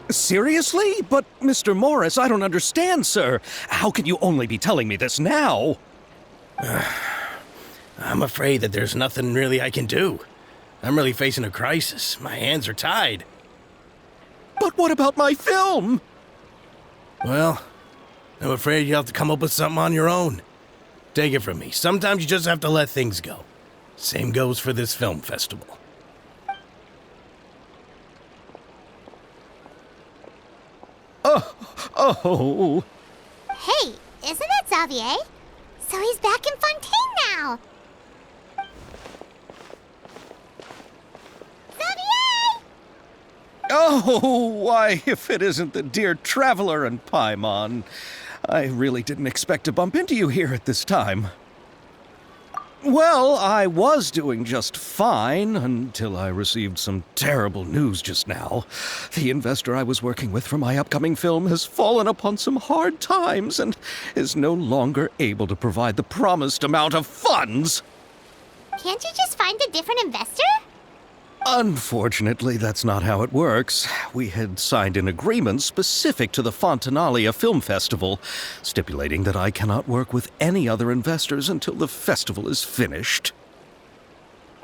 Seriously? But, Mr. Morris, I don't understand, sir. How can you only be telling me this now? I'm afraid that there's nothing really I can do. I'm really facing a crisis. My hands are tied. But what about my film? Well, I'm afraid you'll have to come up with something on your own. Take it from me. Sometimes you just have to let things go. Same goes for this film festival. Oh. Hey, isn't that Xavier? So he's back in Fontaine now. Xavier! Oh, why, if it isn't the dear Traveler and Paimon. I really didn't expect to bump into you here at this time. Well, I was doing just fine until I received some terrible news just now. The investor I was working with for my upcoming film has fallen upon some hard times and is no longer able to provide the promised amount of funds. Can't you just find a different investor? Unfortunately, that's not how it works. We had signed an agreement specific to the Fontanalia Film Festival, stipulating that I cannot work with any other investors until the festival is finished.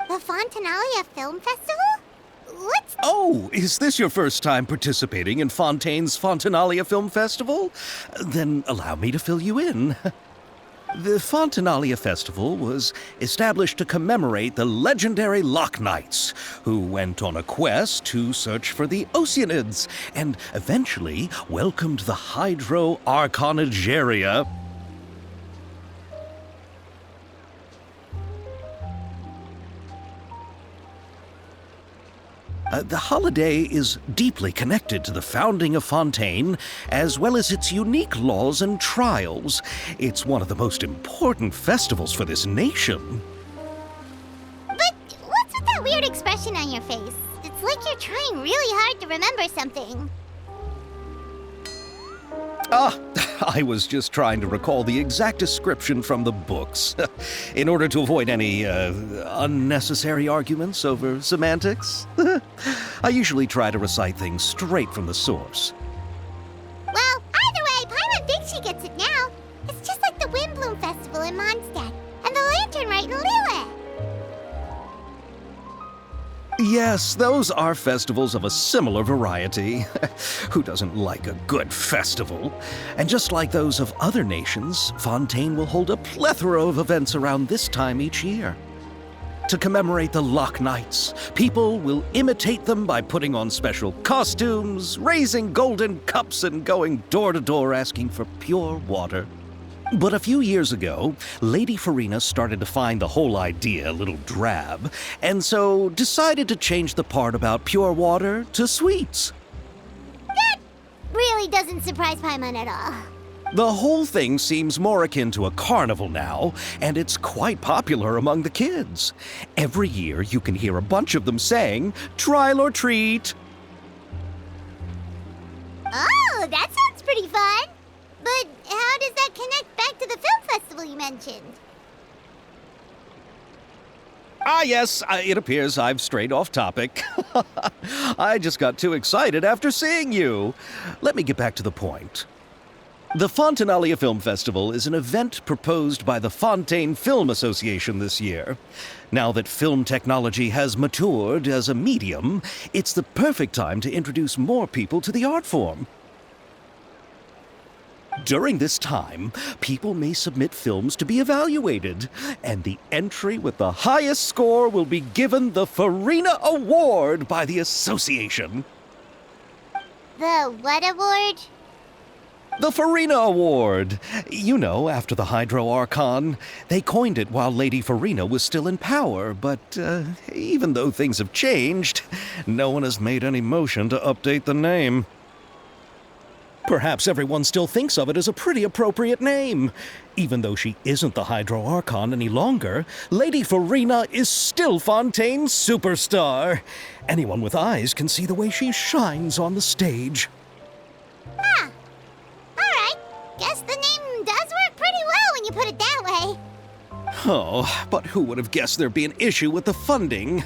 The Fontanalia Film Festival? What's... Oh, is this your first time participating in Fontaine's Fontanalia Film Festival? Then allow me to fill you in. The Fontanalia Festival was established to commemorate the legendary Loch Knights, who went on a quest to search for the Oceanids and eventually welcomed the Hydro Archonigeria. The holiday is deeply connected to the founding of Fontaine, as well as its unique laws and trials. It's one of the most important festivals for this nation. But what's with that weird expression on your face? It's like you're trying really hard to remember something. I was just trying to recall the exact description from the books, in order to avoid any unnecessary arguments over semantics. I usually try to recite things straight from the source. Well, either way, Paimon thinks she gets it now. It's just like the Windbloom Festival in Mondstadt, and the Lantern Rite in Lille. Yes, those are festivals of a similar variety. Who doesn't like a good festival? And just like those of other nations, Fontaine will hold a plethora of events around this time each year. To commemorate the Loch Knights, people will imitate them by putting on special costumes, raising golden cups, and going door to door asking for pure water. But a few years ago, Lady Farina started to find the whole idea a little drab, and so decided to change the part about pure water to sweets. That really doesn't surprise Paimon at all. The whole thing seems more akin to a carnival now, and it's quite popular among the kids. Every year you can hear a bunch of them saying, "Trial or treat." Oh, that sounds pretty fun. But how does that connect back to the film festival you mentioned? Yes, it appears I've strayed off topic. I just got too excited after seeing you. Let me get back to the point. The Fontanalia Film Festival is an event proposed by the Fontaine Film Association this year. Now that film technology has matured as a medium, it's the perfect time to introduce more people to the art form. During this time, people may submit films to be evaluated, and the entry with the highest score will be given the Farina Award by the association. The what award? The Farina Award. You know, after the Hydro Archon. They coined it while Lady Farina was still in power, but even though things have changed, no one has made any motion to update the name. Perhaps everyone still thinks of it as a pretty appropriate name. Even though she isn't the Hydro Archon any longer, Lady Farina is still Fontaine's superstar. Anyone with eyes can see the way she shines on the stage. Huh. Alright. Guess the name does work pretty well when you put it that way. Oh, but who would have guessed there'd be an issue with the funding?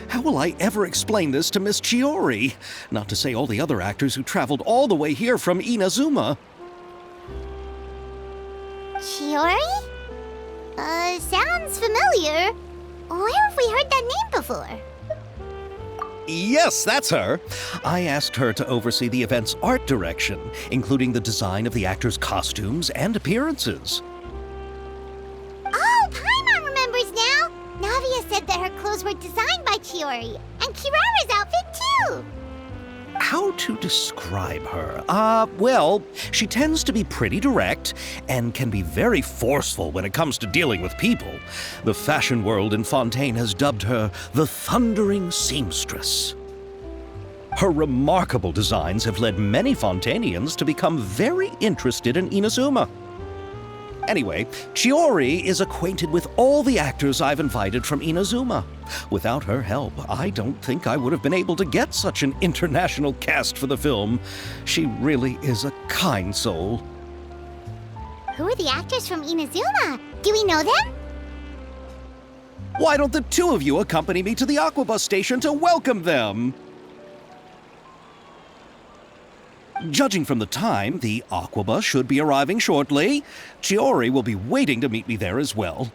How will I ever explain this to Miss Chiori? Not to say all the other actors who traveled all the way here from Inazuma. Chiori? Sounds familiar. Where have we heard that name before? Yes, that's her. I asked her to oversee the event's art direction, including the design of the actors' costumes and appearances. Oh, Paimon remembers now. Navia said that her clothes were designed by Chiori, and Kirara's outfit too. How to describe her? Well, she tends to be pretty direct and can be very forceful when it comes to dealing with people. The fashion world in Fontaine has dubbed her the Thundering Seamstress. Her remarkable designs have led many Fontainians to become very interested in Inazuma. Anyway, Chiori is acquainted with all the actors I've invited from Inazuma. Without her help, I don't think I would have been able to get such an international cast for the film. She really is a kind soul. Who are the actors from Inazuma? Do we know them? Why don't the two of you accompany me to the Aquabus station to welcome them? Judging from the time, the Aquabus should be arriving shortly. Chiori will be waiting to meet me there as well.